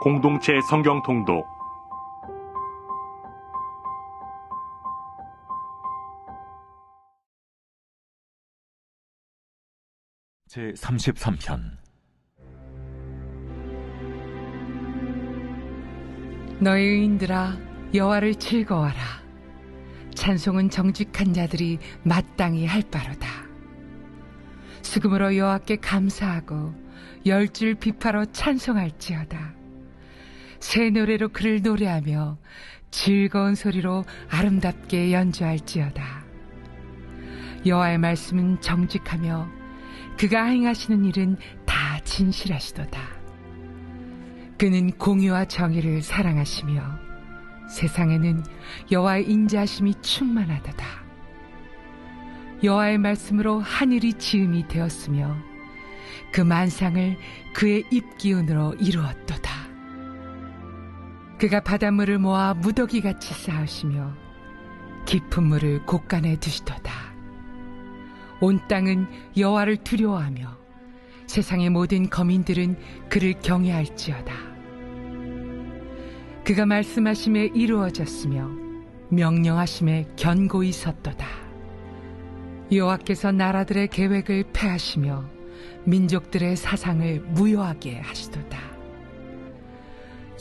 공동체 성경 통독 제33편. 너희 의인들아, 여호와를 즐거워하라. 찬송은 정직한 자들이 마땅히 할 바로다. 수금으로 여호와께 감사하고 열줄 비파로 찬송할지어다. 새 노래로 그를 노래하며 즐거운 소리로 아름답게 연주할지어다. 여호와의 말씀은 정직하며 그가 행하시는 일은 다 진실하시도다. 그는 공의와 정의를 사랑하시며 세상에는 여호와의 인자하심이 충만하도다. 여호와의 말씀으로 하늘이 지음이 되었으며 그 만상을 그의 입기운으로 이루었도다. 그가 바닷물을 모아 무더기같이 쌓으시며 깊은 물을 곳간에 두시도다. 온 땅은 여호와를 두려워하며 세상의 모든 거민들은 그를 경외할지어다. 그가 말씀하심에 이루어졌으며 명령하심에 견고히 섰도다. 여호와께서 나라들의 계획을 폐하시며 민족들의 사상을 무효하게 하시도다.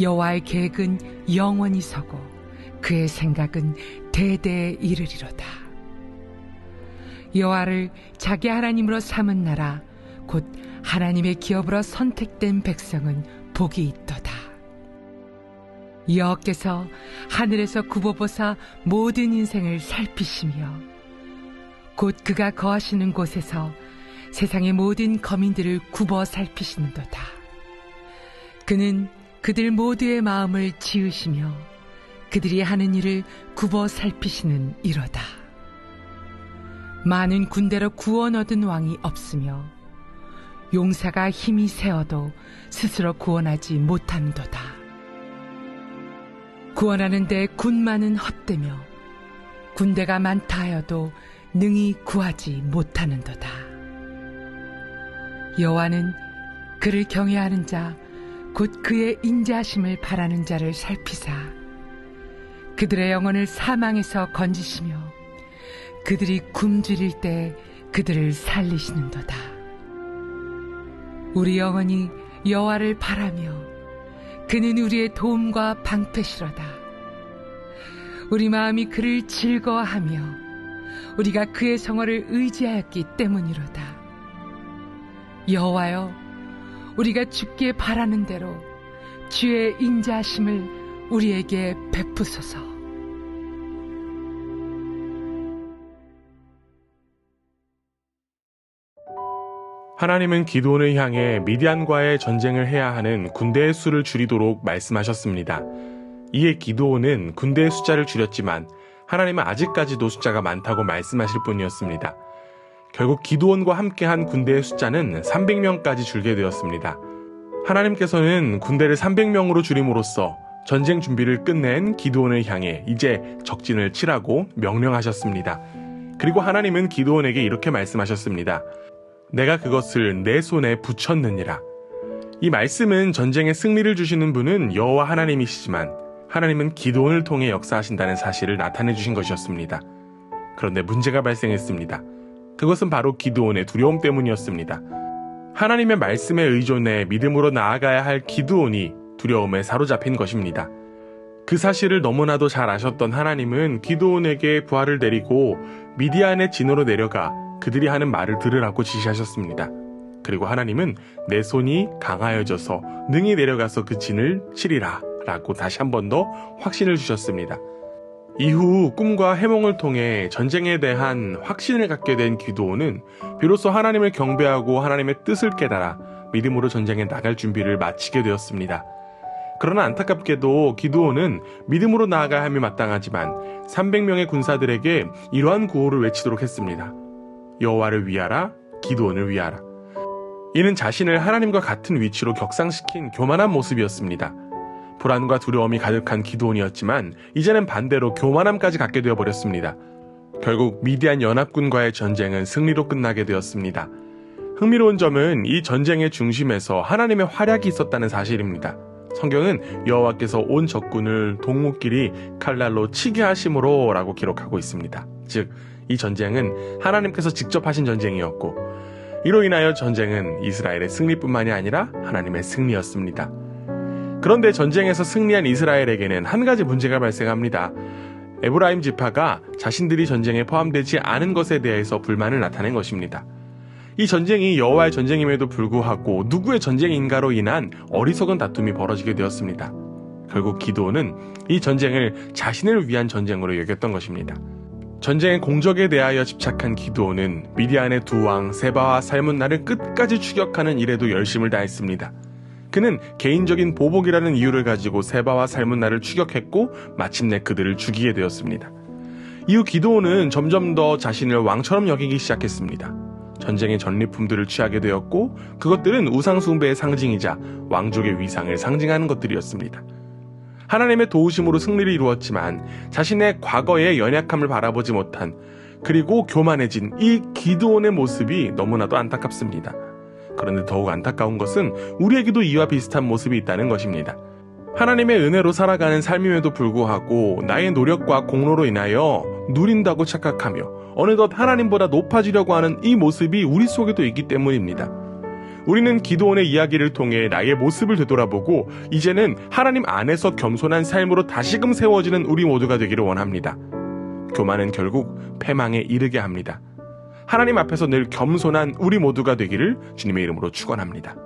여호와의 계획은 영원히 서고 그의 생각은 대대에 이르리로다. 여호와를 자기 하나님으로 삼은 나라 곧 하나님의 기업으로 선택된 백성은 복이 있도다. 여호와께서 하늘에서 굽어보사 모든 인생을 살피시며 곧 그가 거하시는 곳에서 세상의 모든 거민들을 굽어 살피시는도다. 그는 그들 모두의 마음을 지으시며 그들이 하는 일을 굽어 살피시는 이로다. 많은 군대로 구원 얻은 왕이 없으며 용사가 힘이 세어도 스스로 구원하지 못함도다. 구원하는데 군마는 헛되며 군대가 많다 하여도 능히 구하지 못하는도다. 여호와는 그를 경외하는 자 곧 그의 인자하심을 바라는 자를 살피사 그들의 영혼을 사망에서 건지시며 그들이 굶주릴 때 그들을 살리시는도다. 우리 영혼이 여호와를 바라며 그는 우리의 도움과 방패시로다. 우리 마음이 그를 즐거워하며 우리가 그의 성호를 의지하였기 때문이로다. 여호와여, 우리가 주께 바라는 대로 주의 인자하심을 우리에게 베푸소서. 하나님은 기드온을 향해 미디안과의 전쟁을 해야 하는 군대의 수를 줄이도록 말씀하셨습니다. 이에 기드온은 군대의 숫자를 줄였지만 하나님은 아직까지도 숫자가 많다고 말씀하실 뿐이었습니다. 결국 기드온과 함께한 군대의 숫자는 300명까지 줄게 되었습니다. 하나님께서는 군대를 300명으로 줄임으로써 전쟁 준비를 끝낸 기드온을 향해 이제 적진을 치라고 명령하셨습니다. 그리고 하나님은 기드온에게 이렇게 말씀하셨습니다. 내가 그것을 내 손에 붙였느니라. 이 말씀은 전쟁의 승리를 주시는 분은 여호와 하나님이시지만 하나님은 기드온을 통해 역사하신다는 사실을 나타내 주신 것이었습니다. 그런데 문제가 발생했습니다. 그것은 바로 기드온의 두려움 때문이었습니다. 하나님의 말씀에 의존해 믿음으로 나아가야 할 기드온이 두려움에 사로잡힌 것입니다. 그 사실을 너무나도 잘 아셨던 하나님은 기드온에게 부하를 데리고 미디안의 진으로 내려가 그들이 하는 말을 들으라고 지시하셨습니다. 그리고 하나님은 내 손이 강하여져서 능히 내려가서 그 진을 치리라 라고 다시 한 번 더 확신을 주셨습니다. 이후 꿈과 해몽을 통해 전쟁에 대한 확신을 갖게 된 기드온은 비로소 하나님을 경배하고 하나님의 뜻을 깨달아 믿음으로 전쟁에 나갈 준비를 마치게 되었습니다. 그러나 안타깝게도 기드온은 믿음으로 나아가야 함이 마땅하지만 300명의 군사들에게 이러한 구호를 외치도록 했습니다. 여호와를 위하라, 기드온을 위하라. 이는 자신을 하나님과 같은 위치로 격상시킨 교만한 모습이었습니다. 불안과 두려움이 가득한 기드온이었지만 이제는 반대로 교만함까지 갖게 되어버렸습니다. 결국 미디안 연합군과의 전쟁은 승리로 끝나게 되었습니다. 흥미로운 점은 이 전쟁의 중심에서 하나님의 활약이 있었다는 사실입니다. 성경은 여호와께서 온 적군을 동무끼리 칼날로 치게 하심으로 라고 기록하고 있습니다. 즉, 이 전쟁은 하나님께서 직접 하신 전쟁이었고, 이로 인하여 전쟁은 이스라엘의 승리뿐만이 아니라 하나님의 승리였습니다. 그런데 전쟁에서 승리한 이스라엘에게는 한 가지 문제가 발생합니다. 에브라임 지파가 자신들이 전쟁에 포함되지 않은 것에 대해서 불만을 나타낸 것입니다. 이 전쟁이 여호와의 전쟁임에도 불구하고 누구의 전쟁인가로 인한 어리석은 다툼이 벌어지게 되었습니다. 결국 기드온은 이 전쟁을 자신을 위한 전쟁으로 여겼던 것입니다. 전쟁의 공적에 대하여 집착한 기드온은 미디안의 두 왕 세바와 살문나를 끝까지 추격하는 일에도 열심을 다했습니다. 그는 개인적인 보복이라는 이유를 가지고 세바와 살문나를 추격했고 마침내 그들을 죽이게 되었습니다. 이후 기드온은 점점 더 자신을 왕처럼 여기기 시작했습니다. 전쟁의 전리품들을 취하게 되었고 그것들은 우상숭배의 상징이자 왕족의 위상을 상징하는 것들이었습니다. 하나님의 도우심으로 승리를 이루었지만 자신의 과거의 연약함을 바라보지 못한, 그리고 교만해진 이 기드온의 모습이 너무나도 안타깝습니다. 그런데 더욱 안타까운 것은 우리에게도 이와 비슷한 모습이 있다는 것입니다. 하나님의 은혜로 살아가는 삶임에도 불구하고 나의 노력과 공로로 인하여 누린다고 착각하며 어느덧 하나님보다 높아지려고 하는 이 모습이 우리 속에도 있기 때문입니다. 우리는 기드온의 이야기를 통해 나의 모습을 되돌아보고 이제는 하나님 안에서 겸손한 삶으로 다시금 세워지는 우리 모두가 되기를 원합니다. 교만은 결국 패망에 이르게 합니다. 하나님 앞에서 늘 겸손한 우리 모두가 되기를 주님의 이름으로 축원합니다.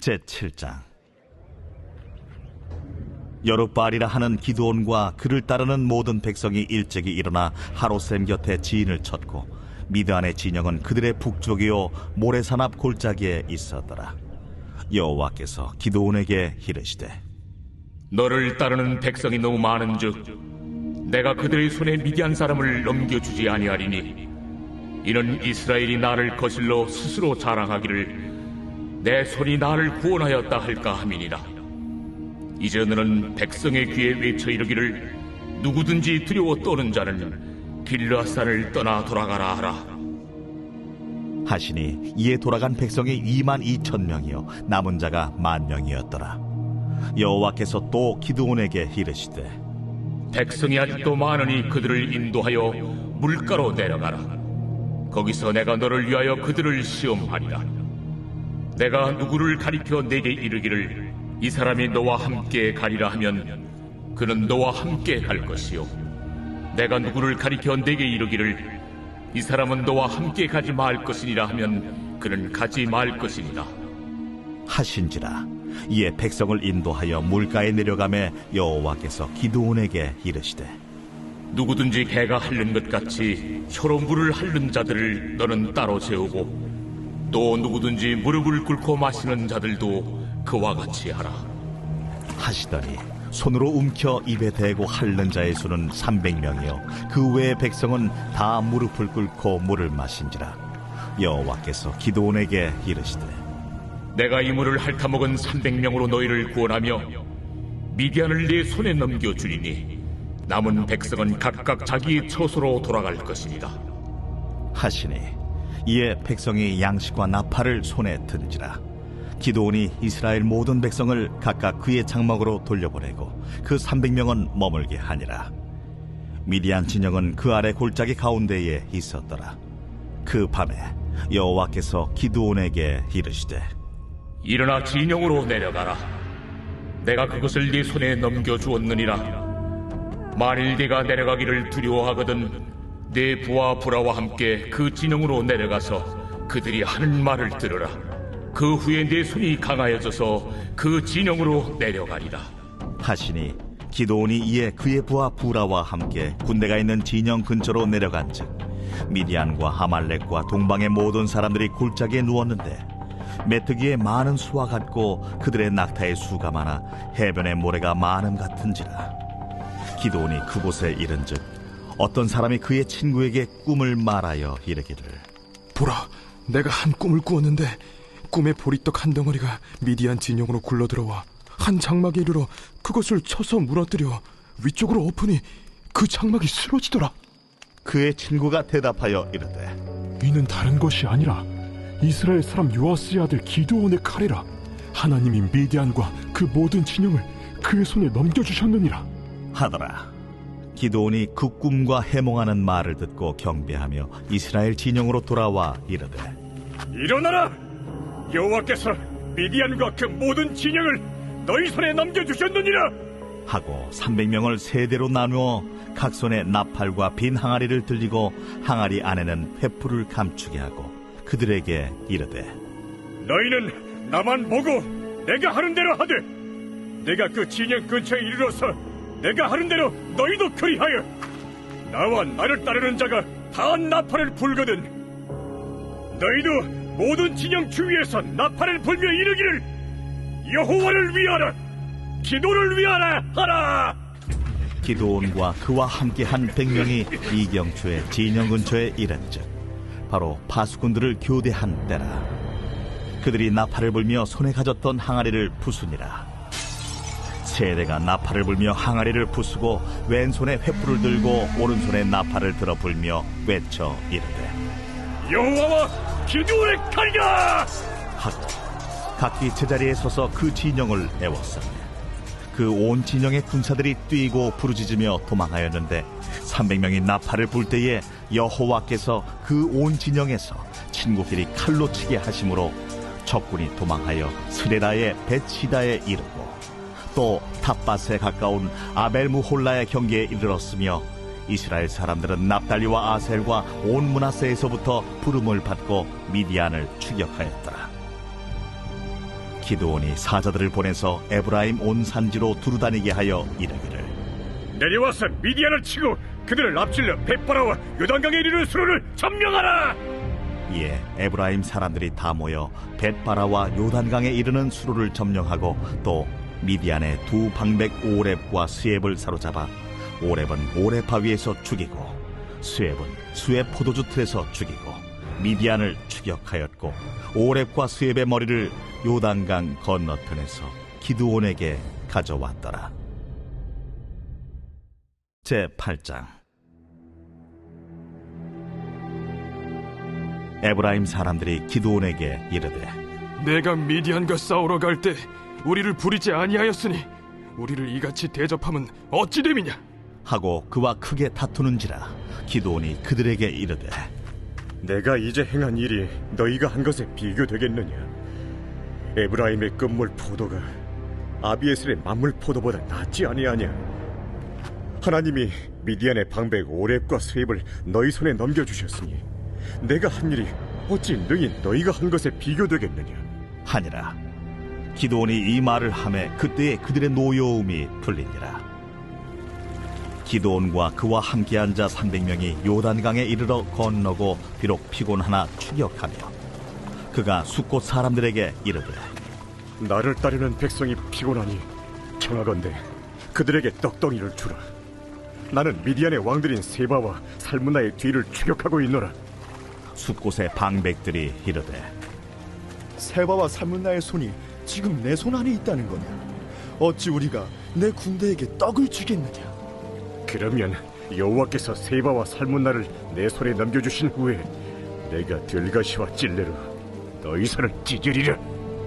제7장. 여룻바알이라 하는 기드온과 그를 따르는 모든 백성이 일찍이 일어나 하롯셈 곁에 지인을 쳤고 미드안의 진영은 그들의 북쪽이요 모래산 앞 골짜기에 있었더라. 여호와께서 기드온에게 이르시되 너를 따르는 백성이 너무 많은즉 내가 그들의 손에 미디안 사람을 넘겨주지 아니하리니 이는 이스라엘이 나를 거슬러 스스로 자랑하기를 내 손이 나를 구원하였다 할까 함이니라. 이제 너는 백성의 귀에 외쳐 이르기를 누구든지 두려워 떠는 자는 길르앗산을 떠나 돌아가라 하라 하시니 이에 돌아간 백성이 22,000명이요 남은 자가 10,000명이었더라. 여호와께서 또 기드온에게 이르시되 백성이 아직도 많으니 그들을 인도하여 물가로 내려가라. 거기서 내가 너를 위하여 그들을 시험하리라. 내가 누구를 가리켜 내게 이르기를 이 사람이 너와 함께 가리라 하면 그는 너와 함께 갈 것이요 내가 누구를 가리켜 내게 이르기를 이 사람은 너와 함께 가지 말 것이니라 하면 그는 가지 말 것이니라 하신지라. 이에 백성을 인도하여 물가에 내려가매 여호와께서 기드온에게 이르시되 누구든지 개가 핥는 것 같이 혀로 물을 핥는 자들을 너는 따로 세우고 또 누구든지 무릎을 꿇고 마시는 자들도 그와 같이 하라 하시더니 손으로 움켜 입에 대고 핥는 자의 수는 300명이요 그 외의 백성은 다 무릎을 꿇고 물을 마신지라. 여호와께서 기드온에게 이르시되 내가 이 물을 핥아먹은 300명으로 너희를 구원하며 미디안을 네 손에 넘겨주리니 남은 백성은 각각 자기 처소로 돌아갈 것이니라 하시니 이에 백성이 양식과 나팔을 손에 든지라. 기드온이 이스라엘 모든 백성을 각각 그의 장막으로 돌려보내고 그 300명은 머물게 하니라. 미디안 진영은 그 아래 골짜기 가운데에 있었더라. 그 밤에 여호와께서 기드온에게 이르시되 일어나 진영으로 내려가라. 내가 그것을 네 손에 넘겨주었느니라. 만일 네가 내려가기를 두려워하거든 네 부하 부라와 함께 그 진영으로 내려가서 그들이 하는 말을 들으라. 그 후에 네 손이 강하여져서 그 진영으로 내려가리라 하시니 기드온이 이에 그의 부하 부라와 함께 군대가 있는 진영 근처로 내려간즉 미디안과 아말렉과 동방의 모든 사람들이 골짜기에 누웠는데 메뚜기의 많은 수와 같고 그들의 낙타의 수가 많아 해변의 모래가 많음 같은지라. 기드온이 그곳에 이른즉 어떤 사람이 그의 친구에게 꿈을 말하여 이르기를 보라, 내가 한 꿈을 꾸었는데 꿈의 보리떡 한 덩어리가 미디안 진영으로 굴러들어와 한 장막에 이르러 그것을 쳐서 무너뜨려 위쪽으로 엎으니 그 장막이 쓰러지더라. 그의 친구가 대답하여 이르되 이는 다른 것이 아니라 이스라엘 사람 요아스의 아들 기드온의 칼이라. 하나님이 미디안과 그 모든 진영을 그의 손에 넘겨주셨느니라 하더라. 기드온이 그 꿈과 해몽하는 말을 듣고 경배하며 이스라엘 진영으로 돌아와 이르되, 일어나라! 여호와께서 미디안과 그 모든 진영을 너희 손에 넘겨주셨느니라! 하고 300명을 세대로 나누어 각 손에 나팔과 빈 항아리를 들리고 항아리 안에는 횃불을 감추게 하고 그들에게 이르되, 너희는 나만 보고 내가 하는 대로 하되, 내가 그 진영 근처에 이르러서 내가 하는 대로 너희도 그리하여, 나와 나를 따르는 자가 다 나팔을 불거든 너희도 모든 진영 주위에서 나팔을 불며 이르기를, 여호와를 위하라, 기도를 위하라 하라. 기드온과 그와 함께한 100명이 이경초의 진영 근처에 이른즉 바로 파수꾼들을 교대한 때라. 그들이 나팔을 불며 손에 가졌던 항아리를 부수니라. 세대가 나팔을 불며 항아리를 부수고 왼손에 횃불을 들고 오른손에 나팔을 들어 불며 외쳐 이르되, 여호와와 기도를 칼이라 하고 각기 제자리에 서서 그 진영을 애웠으며 그 온 진영의 군사들이 뛰고 부르짖으며 도망하였는데 300명이 나팔을 불 때에 여호와께서 그 온 진영에서 친구끼리 칼로 치게 하심으로 적군이 도망하여 스레라의 벳시다에 이르고 또 탑밭에 가까운 아벨무홀라의 경계에 이르렀으며 이스라엘 사람들은 납달리와 아셀과 온 므낫세에서부터 부름을 받고 미디안을 추격하였더라. 기드온이 사자들을 보내서 에브라임 온 산지로 두루다니게 하여 이르기를, 내려와서 미디안을 치고 그들을 앞질러 벳바라와 요단강에 이르는 수로를 점령하라. 이에 에브라임 사람들이 다 모여 벳바라와 요단강에 이르는 수로를 점령하고 또 미디안의 두 방백 오렙과 스엡을 사로잡아 오렙은 오렙 바위에서 죽이고 스엡은 스엡 포도주 틀에서 죽이고 미디안을 추격하였고 오렙과 스엡의 머리를 요단강 건너편에서 기드온에게 가져왔더라. 제8장. 에브라임 사람들이 기드온에게 이르되, 내가 미디안과 싸우러 갈 때 우리를 부리지 아니하였으니 우리를 이같이 대접함은 어찌 됨이냐 하고 그와 크게 다투는지라. 기드온이 그들에게 이르되, 내가 이제 행한 일이 너희가 한 것에 비교되겠느냐? 에브라임의 끝물 포도가 아비에셀의 만물 포도보다 낫지 아니하냐? 하나님이 미디안의 방백 오렙과 스엡을 너희 손에 넘겨주셨으니 내가 한 일이 어찌 능히 너희가 한 것에 비교되겠느냐? 하니라. 기드온이 이 말을 하매 그때에 그들의 노여움이 풀리니라. 기드온과 그와 함께한 자 300명이 요단강에 이르러 건너고 비록 피곤하나 추격하며 그가 숫곳 사람들에게 이르되, 나를 따르는 백성이 피곤하니 청하건대 그들에게 떡덩이를 주라. 나는 미디안의 왕들인 세바와 살문나의 뒤를 추격하고 있노라. 숫곳의 방백들이 이르되, 세바와 살문나의 손이 지금 내 손 안에 있다는 거냐? 어찌 우리가 내 군대에게 떡을 주겠느냐? 그러면 여호와께서 세바와 살문나를 내 손에 넘겨주신 후에 내가 들가시와 찔레로 너희 손을 찢으리라.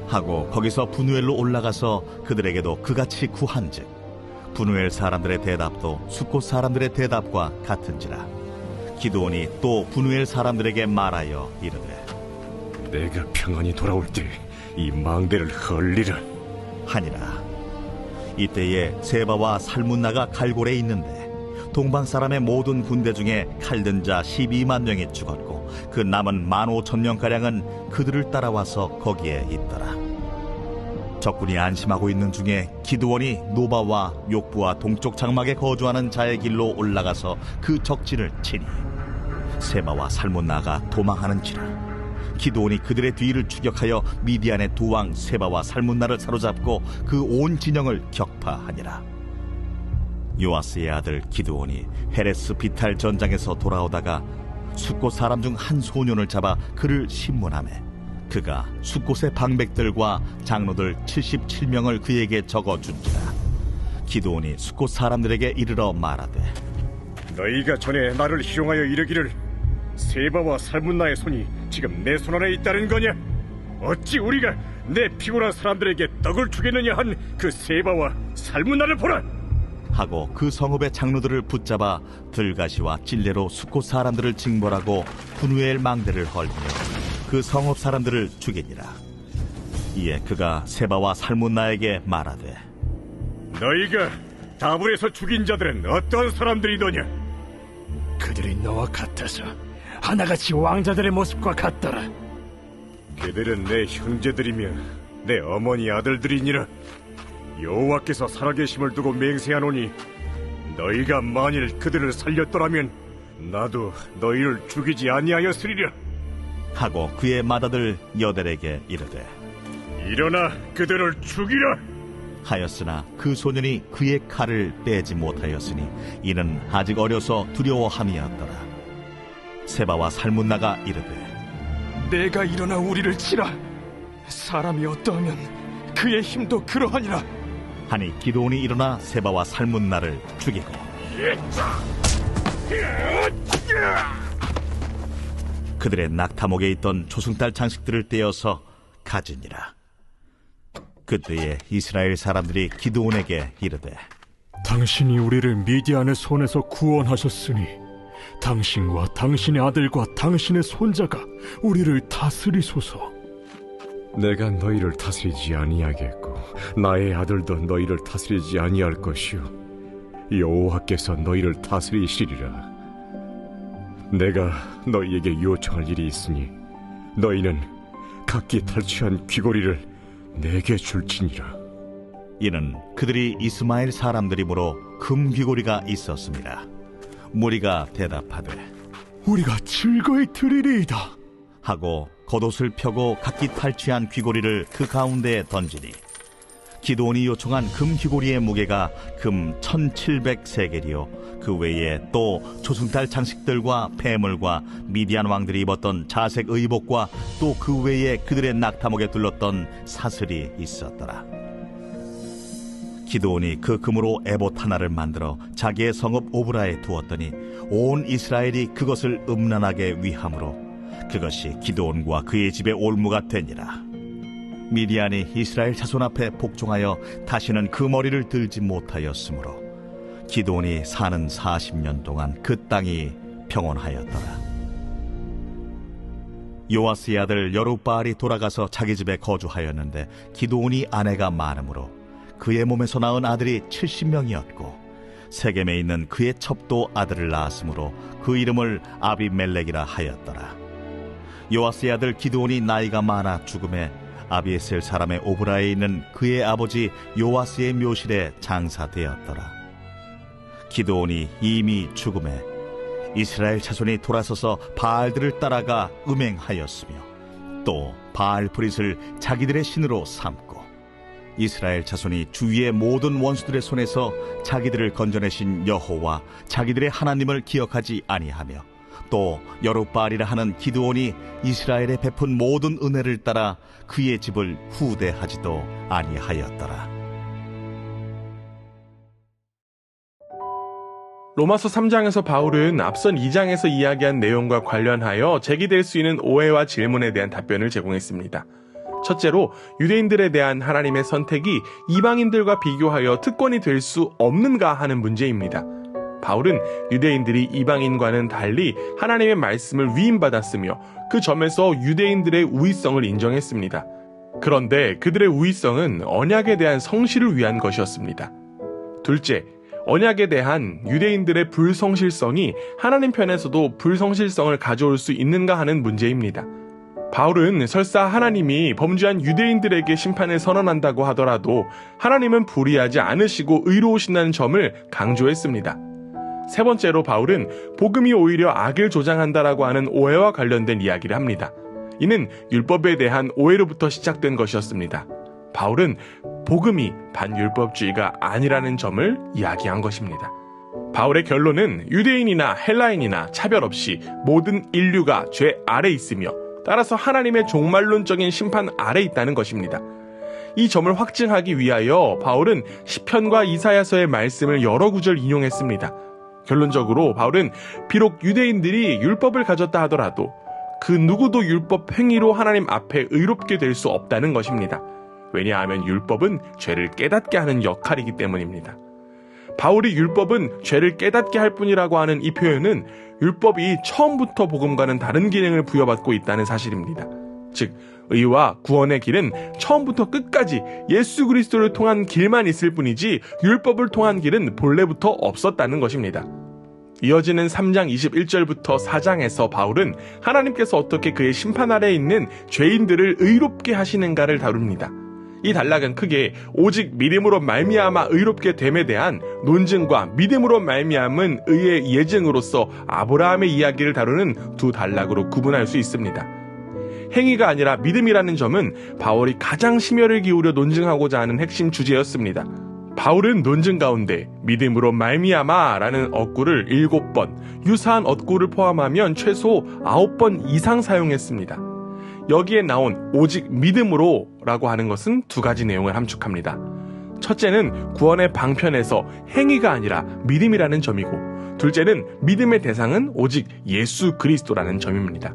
하고 거기서 분우엘로 올라가서 그들에게도 그같이 구한즉 분우엘 사람들의 대답도 숫곳 사람들의 대답과 같은지라. 기드온이 또 분우엘 사람들에게 말하여 이르되, 내가 평안히 돌아올 때 이 망대를 헐리라 하니라. 이때에 세바와 살문나가 갈골에 있는데 동방 사람의 모든 군대 중에 칼든 자 12만 명이 죽었고 그 남은 15,000명가량은 그들을 따라와서 거기에 있더라. 적군이 안심하고 있는 중에 기드온이 노바와 욕부와 동쪽 장막에 거주하는 자의 길로 올라가서 그 적진을 치니 세바와 살문나가 도망하는지라. 기드온이 그들의 뒤를 추격하여 미디안의 두 왕 세바와 살문나를 사로잡고 그 온 진영을 격파하니라. 요아스의 아들 기드온이 헤레스 비탈 전장에서 돌아오다가 숫곳 사람 중 한 소년을 잡아 그를 신문하매 그가 숫곳의 방백들과 장로들 77명을 그에게 적어준지라. 기드온이 숫곳 사람들에게 이르러 말하되, 너희가 전에 나를 희롱하여 이르기를 세바와 살문나의 손이 지금 내 손 안에 있다는 거냐? 어찌 우리가 내 피곤한 사람들에게 떡을 주겠느냐 한 그 세바와 살문나를 보라. 하고 그 성읍의 장로들을 붙잡아 들가시와 찔레로 숫곳 사람들을 징벌하고 분우엘 망대를 헐며 그 성읍 사람들을 죽이니라. 이에 그가 세바와 살문나에게 말하되, 너희가 다불에서 죽인 자들은 어떤 사람들이더냐? 그들이 너와 같아서 하나같이 왕자들의 모습과 같더라. 그들은 내 형제들이며 내 어머니 아들들이니라. 여호와께서 살아계심을 두고 맹세하노니 너희가 만일 그들을 살렸더라면 나도 너희를 죽이지 아니하였으리라. 하고 그의 맏아들 여델에게 이르되, 일어나 그들을 죽이라. 하였으나 그 소년이 그의 칼을 빼지 못하였으니 이는 아직 어려서 두려워함이었더라. 세바와 살문나가 이르되, 내가 일어나 우리를 치라. 사람이 어떠하면 그의 힘도 그러하니라. 하니 기드온이 일어나 세바와 살문나를 죽이고 그들의 낙타목에 있던 조승달 장식들을 떼어서 가지니라. 그때에 이스라엘 사람들이 기드온에게 이르되, 당신이 우리를 미디안의 손에서 구원하셨으니 당신과 당신의 아들과 당신의 손자가 우리를 다스리소서. 내가 너희를 다스리지 아니하겠고 나의 아들도 너희를 다스리지 아니할 것이요 여호와께서 너희를 다스리시리라. 내가 너희에게 요청할 일이 있으니 너희는 각기 탈취한 귀고리를 내게 줄지니라. 이는 그들이 이스마엘 사람들이므로 금 귀고리가 있었습니다. 무리가 대답하되, 우리가 즐거이 드리리이다 하고 겉옷을 펴고 각기 탈취한 귀고리를 그 가운데에 던지니 기드온이 요청한 금 귀고리의 무게가 금 1700세겔이요 그 외에 또 조승달 장식들과 폐물과 미디안 왕들이 입었던 자색 의복과 또 그 외에 그들의 낙타목에 둘렀던 사슬이 있었더라. 기드온이 그 금으로 에봇 하나를 만들어 자기의 성읍 오브라에 두었더니 온 이스라엘이 그것을 음란하게 위함으로 그것이 기드온과 그의 집의 올무가 되니라. 미디안이 이스라엘 자손 앞에 복종하여 다시는 그 머리를 들지 못하였으므로 기드온이 사는 40년 동안 그 땅이 평온하였더라. 요아스의 아들 여룹바알이 돌아가서 자기 집에 거주하였는데 기드온이 아내가 많으므로 그의 몸에서 낳은 아들이 70명이었고 세겜에 있는 그의 첩도 아들을 낳았으므로 그 이름을 아비멜렉이라 하였더라. 요아스의 아들 기드온이 나이가 많아 죽음에 아비에셀 사람의 오브라에 있는 그의 아버지 요아스의 묘실에 장사되었더라. 기드온이 이미 죽음에 이스라엘 자손이 돌아서서 바알들을 따라가 음행하였으며 또 바알 브릿을 자기들의 신으로 삼고 이스라엘 자손이 주위의 모든 원수들의 손에서 자기들을 건져내신 여호와 자기들의 하나님을 기억하지 아니하며 또 여룹바알이라 하는 기드온이 이스라엘에 베푼 모든 은혜를 따라 그의 집을 후대하지도 아니하였더라. 로마서 3장에서 바울은 앞선 2장에서 이야기한 내용과 관련하여 제기될 수 있는 오해와 질문에 대한 답변을 제공했습니다. 첫째로 유대인들에 대한 하나님의 선택이 이방인들과 비교하여 특권이 될 수 없는가 하는 문제입니다. 바울은 유대인들이 이방인과는 달리 하나님의 말씀을 위임받았으며 그 점에서 유대인들의 우위성을 인정했습니다. 그런데 그들의 우위성은 언약에 대한 성실을 위한 것이었습니다. 둘째, 언약에 대한 유대인들의 불성실성이 하나님 편에서도 불성실성을 가져올 수 있는가 하는 문제입니다. 바울은 설사 하나님이 범죄한 유대인들에게 심판을 선언한다고 하더라도 하나님은 불의하지 않으시고 의로우신다는 점을 강조했습니다. 세 번째로 바울은 복음이 오히려 악을 조장한다라고 하는 오해와 관련된 이야기를 합니다. 이는 율법에 대한 오해로부터 시작된 것이었습니다. 바울은 복음이 반율법주의가 아니라는 점을 이야기한 것입니다. 바울의 결론은 유대인이나 헬라인이나 차별 없이 모든 인류가 죄 아래 있으며 따라서 하나님의 종말론적인 심판 아래 있다는 것입니다. 이 점을 확증하기 위하여 바울은 시편과 이사야서의 말씀을 여러 구절 인용했습니다. 결론적으로 바울은 비록 유대인들이 율법을 가졌다 하더라도 그 누구도 율법 행위로 하나님 앞에 의롭게 될 수 없다는 것입니다. 왜냐하면 율법은 죄를 깨닫게 하는 역할이기 때문입니다. 바울이 율법은 죄를 깨닫게 할 뿐이라고 하는 이 표현은 율법이 처음부터 복음과는 다른 기능을 부여받고 있다는 사실입니다. 즉, 의와 구원의 길은 처음부터 끝까지 예수 그리스도를 통한 길만 있을 뿐이지 율법을 통한 길은 본래부터 없었다는 것입니다. 이어지는 3장 21절부터 4장에서 바울은 하나님께서 어떻게 그의 심판 아래에 있는 죄인들을 의롭게 하시는가를 다룹니다. 이 단락은 크게 오직 믿음으로 말미암아 의롭게 됨에 대한 논증과 믿음으로 말미암은 의의 예증으로서 아브라함의 이야기를 다루는 두 단락으로 구분할 수 있습니다. 행위가 아니라 믿음이라는 점은 바울이 가장 심혈을 기울여 논증하고자 하는 핵심 주제였습니다. 바울은 논증 가운데 믿음으로 말미암아 라는 어구를 7번, 유사한 어구를 포함하면 최소 9번 이상 사용했습니다. 여기에 나온 오직 믿음으로 라고 하는 것은 두 가지 내용을 함축합니다. 첫째는 구원의 방편에서 행위가 아니라 믿음이라는 점이고, 둘째는 믿음의 대상은 오직 예수 그리스도라는 점입니다.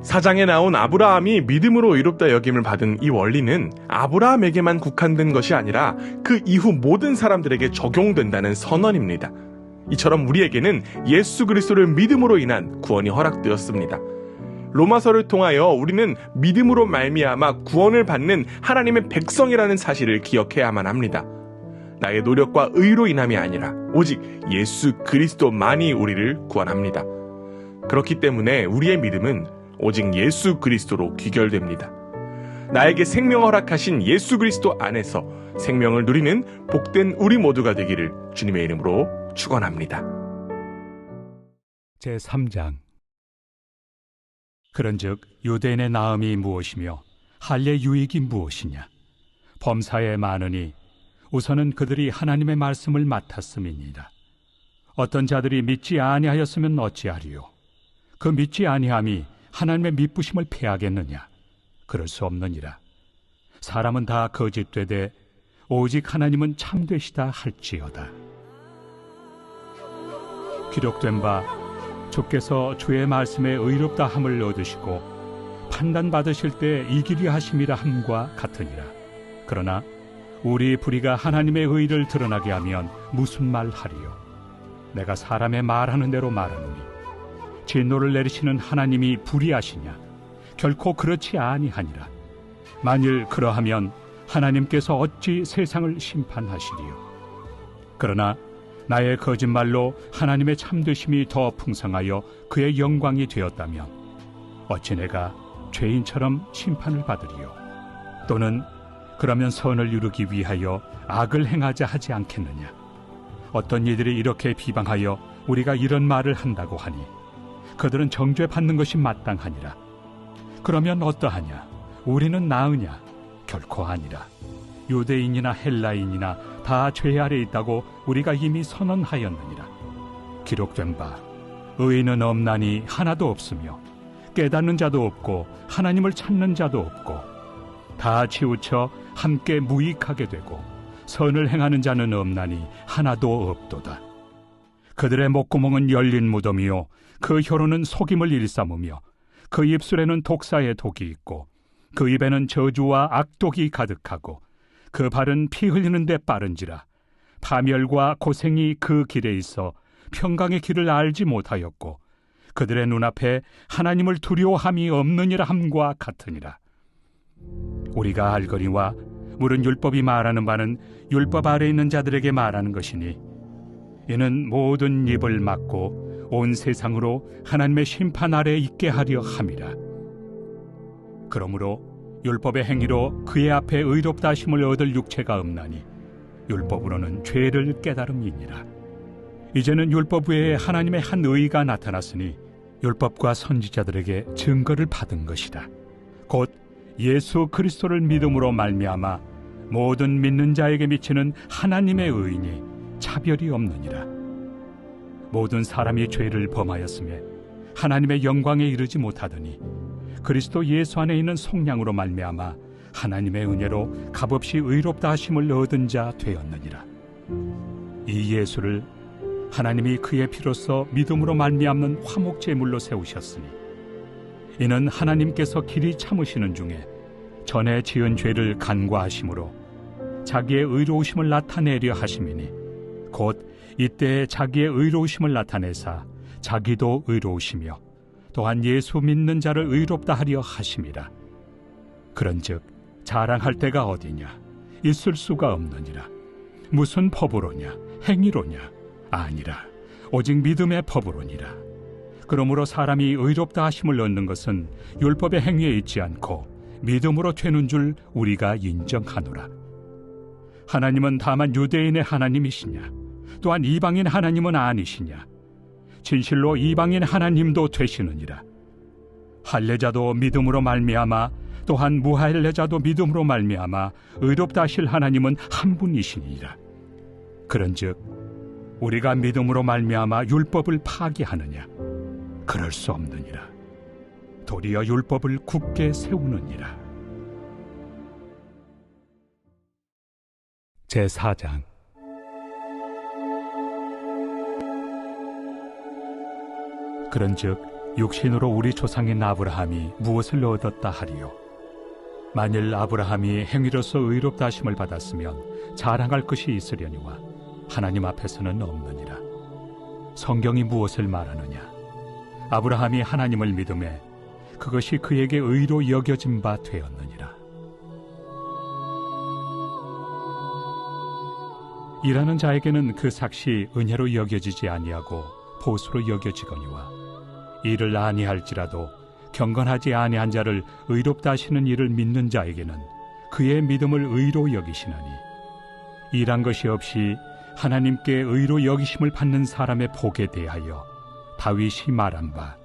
4장에 나온 아브라함이 믿음으로 의롭다 여김을 받은 이 원리는 아브라함에게만 국한된 것이 아니라 그 이후 모든 사람들에게 적용된다는 선언입니다. 이처럼 우리에게는 예수 그리스도를 믿음으로 인한 구원이 허락되었습니다. 로마서를 통하여 우리는 믿음으로 말미암아 구원을 받는 하나님의 백성이라는 사실을 기억해야만 합니다. 나의 노력과 의로 인함이 아니라 오직 예수 그리스도만이 우리를 구원합니다. 그렇기 때문에 우리의 믿음은 오직 예수 그리스도로 귀결됩니다. 나에게 생명을 허락하신 예수 그리스도 안에서 생명을 누리는 복된 우리 모두가 되기를 주님의 이름으로 축원합니다. 제3장. 그런즉 유대인의 나음이 무엇이며 할례 유익이 무엇이냐? 범사에 많으니 우선은 그들이 하나님의 말씀을 맡았음이니라. 어떤 자들이 믿지 아니하였으면 어찌하리요? 그 믿지 아니함이 하나님의 미쁘심을 패하겠느냐? 그럴 수 없느니라. 사람은 다 거짓되되 오직 하나님은 참되시다 할지어다. 기록된 바 주께서 주의 말씀에 의롭다 함을 얻으시고 판단받으실 때 이기리 하심이라 함과 같으니라. 그러나 우리 불의가 하나님의 의를 드러나게 하면 무슨 말 하리요? 내가 사람의 말하는 대로 말하노니 진노를 내리시는 하나님이 불의하시냐? 결코 그렇지 아니하니라. 만일 그러하면 하나님께서 어찌 세상을 심판하시리요? 그러나 나의 거짓말로 하나님의 참되심이 더 풍성하여 그의 영광이 되었다면 어찌 내가 죄인처럼 심판을 받으리요? 또는 그러면 선을 이루기 위하여 악을 행하자 하지 않겠느냐? 어떤 이들이 이렇게 비방하여 우리가 이런 말을 한다고 하니 그들은 정죄받는 것이 마땅하니라. 그러면 어떠하냐? 우리는 나으냐? 결코 아니라. 유대인이나 헬라인이나 다 죄 아래 있다고 우리가 이미 선언하였느니라. 기록된 바 의인은 없나니 하나도 없으며 깨닫는 자도 없고 하나님을 찾는 자도 없고 다 치우쳐 함께 무익하게 되고 선을 행하는 자는 없나니 하나도 없도다. 그들의 목구멍은 열린 무덤이요 그 혀로는 속임을 일삼으며 그 입술에는 독사의 독이 있고 그 입에는 저주와 악독이 가득하고 그 발은 피 흘리는 데 빠른지라. 파멸과 고생이 그 길에 있어 평강의 길을 알지 못하였고 그들의 눈앞에 하나님을 두려워함이 없느니라 함과 같으니라. 우리가 알거니와 물은 율법이 말하는 바는 율법 아래 있는 자들에게 말하는 것이니 이는 모든 입을 막고 온 세상으로 하나님의 심판 아래 있게 하려 함이라. 그러므로 율법의 행위로 그의 앞에 의롭다 하심을 얻을 육체가 없나니 율법으로는 죄를 깨달음이니라. 이제는 율법 외에 하나님의 한 의가 나타났으니 율법과 선지자들에게 증거를 받은 것이라. 곧 예수 그리스도를 믿음으로 말미암아 모든 믿는 자에게 미치는 하나님의 의인이 차별이 없느니라. 모든 사람이 죄를 범하였으며 하나님의 영광에 이르지 못하더니 그리스도 예수 안에 있는 속량으로 말미암아 하나님의 은혜로 값없이 의롭다 하심을 얻은 자 되었느니라. 이 예수를 하나님이 그의 피로써 믿음으로 말미암는 화목제물로 세우셨으니 이는 하나님께서 길이 참으시는 중에 전에 지은 죄를 간과하심으로 자기의 의로우심을 나타내려 하심이니 곧 이때에 자기의 의로우심을 나타내사 자기도 의로우시며 또한 예수 믿는 자를 의롭다 하려 하심이라. 그런즉 자랑할 때가 어디냐? 있을 수가 없느니라. 무슨 법으로냐? 행위로냐? 아니라 오직 믿음의 법으로니라. 그러므로 사람이 의롭다 하심을 얻는 것은 율법의 행위에 있지 않고 믿음으로 되는 줄 우리가 인정하노라. 하나님은 다만 유대인의 하나님이시냐? 또한 이방인 하나님은 아니시냐? 진실로 이방인 하나님도 되시느니라. 할례자도 믿음으로 말미암아 또한 무할례자도 믿음으로 말미암아 의롭다 하실 하나님은 한 분이시니라. 그런즉 우리가 믿음으로 말미암아 율법을 파기하느냐? 그럴 수 없느니라. 도리어 율법을 굳게 세우느니라. 제4장. 그런즉 육신으로 우리 조상인 아브라함이 무엇을 얻었다 하리요? 만일 아브라함이 행위로서 의롭다 하심을 받았으면 자랑할 것이 있으려니와 하나님 앞에서는 없느니라. 성경이 무엇을 말하느냐? 아브라함이 하나님을 믿음에 그것이 그에게 의로 여겨진 바 되었느니라. 일하는 자에게는 그 삭시 은혜로 여겨지지 아니하고 보수로 여겨지거니와 일을 아니할지라도 경건하지 아니한 자를 의롭다 하시는 일을 믿는 자에게는 그의 믿음을 의로 여기시나니 일한 것이 없이 하나님께 의로 여기심을 받는 사람의 복에 대하여 다윗이 말한 바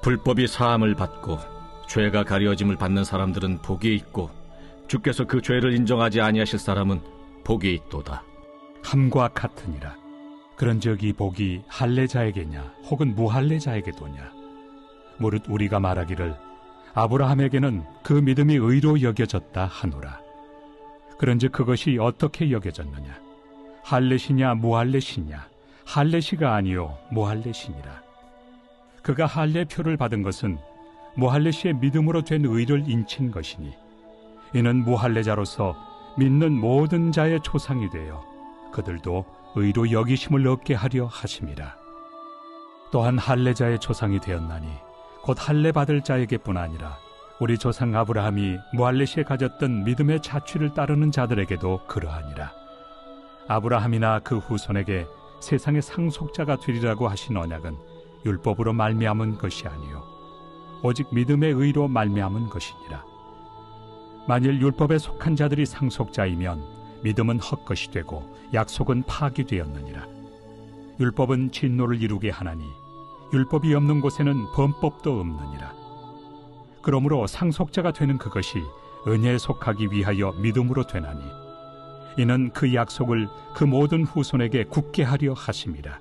불법이 사함을 받고 죄가 가려짐을 받는 사람들은 복이 있고 주께서 그 죄를 인정하지 아니하실 사람은 복이 있도다 함과 같으니라. 그런즉 이 복이 할례자에게냐 혹은 무할례자에게도냐? 무릇 우리가 말하기를 아브라함에게는 그 믿음이 의로 여겨졌다 하노라. 그런즉 그것이 어떻게 여겨졌느냐? 할례시냐 무할례시냐? 할례시가 아니요 무할례시니라. 그가 할례표를 받은 것은 무할례시의 믿음으로 된 의를 인친 것이니 이는 무할례자로서 믿는 모든 자의 조상이 되어 그들도 의로 여기심을 얻게 하려 하심이라. 또한 할례자의 조상이 되었나니 곧 할례 받을 자에게뿐 아니라 우리 조상 아브라함이 무할례시에 가졌던 믿음의 자취를 따르는 자들에게도 그러하니라. 아브라함이나 그 후손에게 세상의 상속자가 되리라고 하신 언약은 율법으로 말미암은 것이 아니요 오직 믿음의 의로 말미암은 것이니라. 만일 율법에 속한 자들이 상속자이면 믿음은 헛것이 되고 약속은 파기되었느니라. 율법은 진노를 이루게 하나니 율법이 없는 곳에는 범법도 없느니라. 그러므로 상속자가 되는 그것이 은혜에 속하기 위하여 믿음으로 되나니 이는 그 약속을 그 모든 후손에게 굳게 하려 하심이라.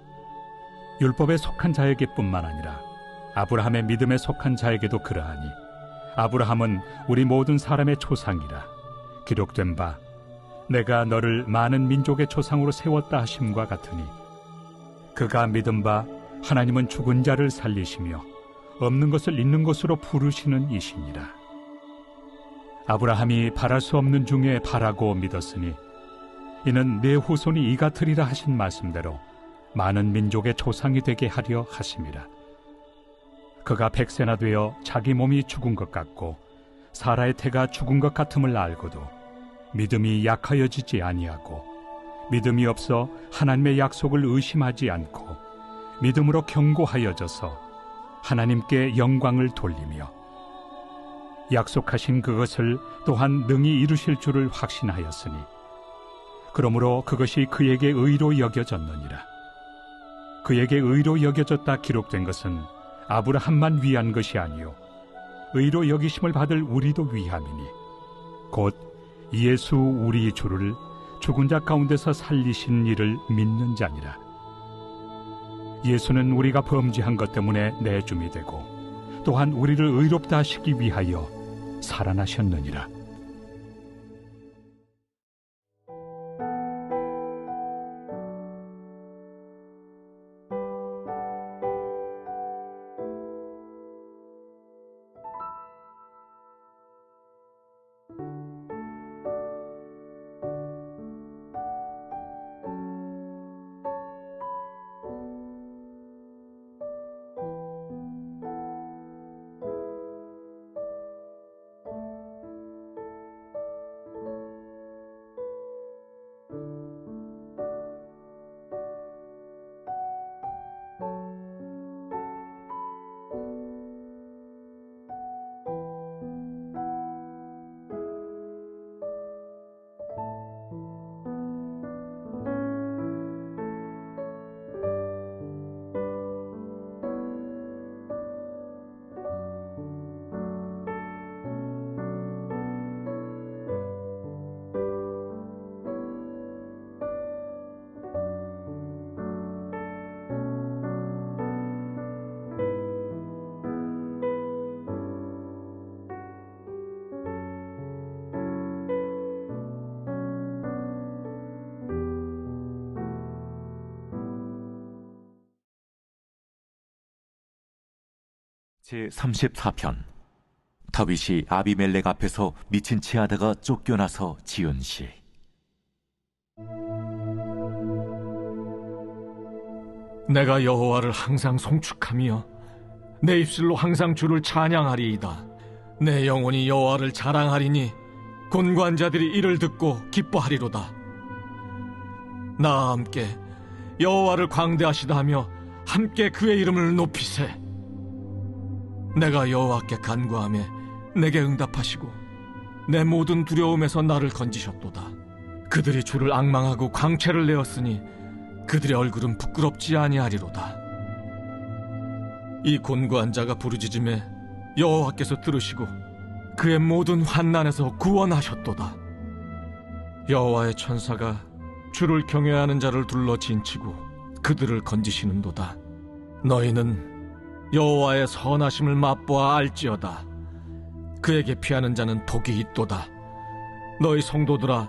율법에 속한 자에게뿐만 아니라 아브라함의 믿음에 속한 자에게도 그러하니 아브라함은 우리 모든 사람의 조상이라. 기록된 바 내가 너를 많은 민족의 조상으로 세웠다 하심과 같으니 그가 믿은 바 하나님은 죽은 자를 살리시며 없는 것을 있는 것으로 부르시는 이시니라. 아브라함이 바랄 수 없는 중에 바라고 믿었으니 이는 내 후손이 이 같으리라 하신 말씀대로 많은 민족의 조상이 되게 하려 하심이라. 그가 100세나 되어 자기 몸이 죽은 것 같고 사라의 태가 죽은 것 같음을 알고도 믿음이 약하여지지 아니하고 믿음이 없어 하나님의 약속을 의심하지 않고 믿음으로 견고하여져서 하나님께 영광을 돌리며 약속하신 그것을 또한 능히 이루실 줄을 확신하였으니 그러므로 그것이 그에게 의로 여겨졌느니라. 그에게 의로 여겨졌다 기록된 것은 아브라함만 위한 것이 아니요 의로 여기심을 받을 우리도 위함이니 곧 예수 우리 주를 죽은 자 가운데서 살리신 이를 믿는 자니라. 예수는 우리가 범죄한 것 때문에 내줌이 되고 또한 우리를 의롭다 하시기 위하여 살아나셨느니라. 제34편. 다윗이 아비멜렉 앞에서 미친 채 하다가 쫓겨나서 지은 시. 내가 여호와를 항상 송축하며 내 입술로 항상 주를 찬양하리이다. 내 영혼이 여호와를 자랑하리니 곤관자들이 이를 듣고 기뻐하리로다. 나와 함께 여호와를 광대하시다 하며 함께 그의 이름을 높이세. 내가 여호와께 간구하며 내게 응답하시고 내 모든 두려움에서 나를 건지셨도다. 그들이 주를 앙망하고 광채를 내었으니 그들의 얼굴은 부끄럽지 아니하리로다. 이 곤고한 자가 부르짖음에 여호와께서 들으시고 그의 모든 환난에서 구원하셨도다. 여호와의 천사가 주를 경외하는 자를 둘러 진치고 그들을 건지시는도다. 너희는 여호와의 선하심을 맛보아 알지어다. 그에게 피하는 자는 복이 있도다. 너희 성도들아,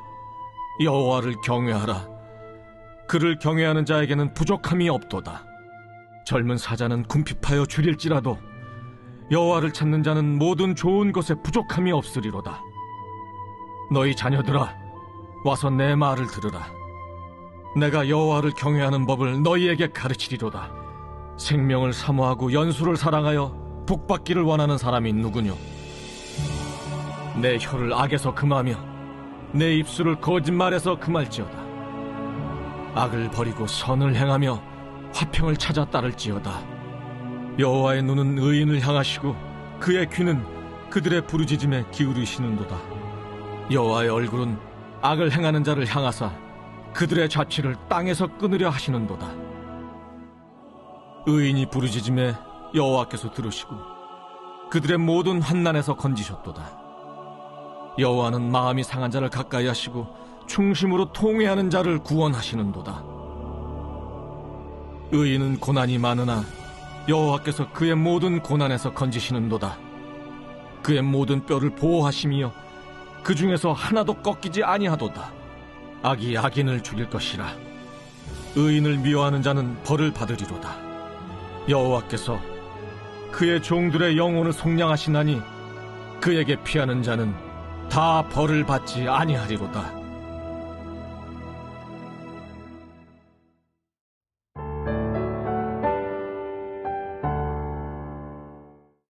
여호와를 경외하라. 그를 경외하는 자에게는 부족함이 없도다. 젊은 사자는 궁핍하여 줄일지라도 여호와를 찾는 자는 모든 좋은 것에 부족함이 없으리로다. 너희 자녀들아, 와서 내 말을 들으라. 내가 여호와를 경외하는 법을 너희에게 가르치리로다. 생명을 사모하고 연수를 사랑하여 복받기를 원하는 사람이 누구뇨? 내 혀를 악에서 금하며 내 입술을 거짓말에서 금할지어다. 악을 버리고 선을 행하며 화평을 찾아 따를지어다. 여호와의 눈은 의인을 향하시고 그의 귀는 그들의 부르짖음에 기울이시는도다. 여호와의 얼굴은 악을 행하는 자를 향하사 그들의 자취를 땅에서 끊으려 하시는도다. 의인이 부르짖음에 여호와께서 들으시고 그들의 모든 환난에서 건지셨도다. 여호와는 마음이 상한 자를 가까이 하시고 충심으로 통회하는 자를 구원하시는도다. 의인은 고난이 많으나 여호와께서 그의 모든 고난에서 건지시는도다. 그의 모든 뼈를 보호하시며 그 중에서 하나도 꺾이지 아니하도다. 악이 악인을 죽일 것이라. 의인을 미워하는 자는 벌을 받으리로다. 여호와께서 그의 종들의 영혼을 속량하시나니 그에게 피하는 자는 다 벌을 받지 아니하리로다.